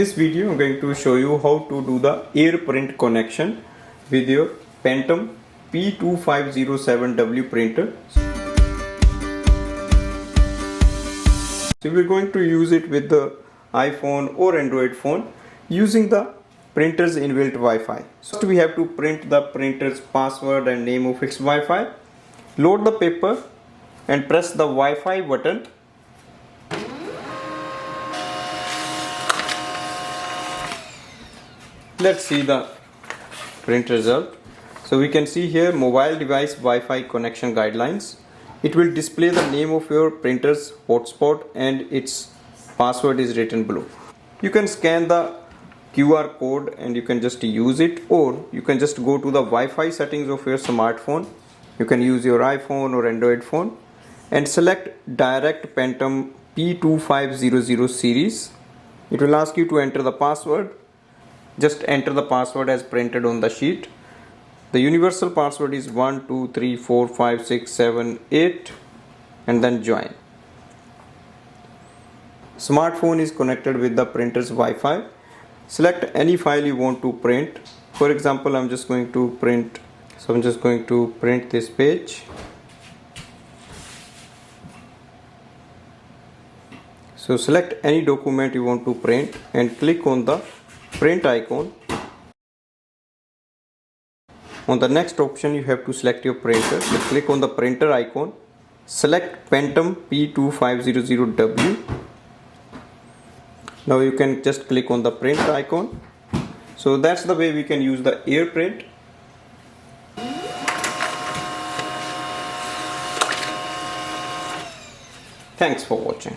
this video I'm going to show you how to do the air print connection with your Pantum P2507W printer. So we're going to use it with the iPhone or Android phone using the printer's inbuilt Wi-Fi. So we have to print the printer's password and name of its Wi-Fi. Load the paper and press the Wi-Fi button. Let's see the print result. So we can see here mobile device Wi-Fi connection guidelines. It will display the name of your printer's hotspot and its password is written below. You can scan the QR code and you can just use it, or you can just go to the Wi-Fi settings of your smartphone. You can use your iPhone or Android phone and select direct Pantum P2500 series. It will ask you to enter the password. Just enter the password as printed on the sheet. The universal password is 12345678 and then join. Smartphone is connected with the printer's Wi-Fi. Select any file you want to print. For example, I'm just going to print this page. So select any document you want to print and click on the print icon. On the next option, you have to select your printer. So click on the printer icon. Select Pantum P2500W. Now you can just click on the print icon. So that's the way we can use the air print. Thanks for watching.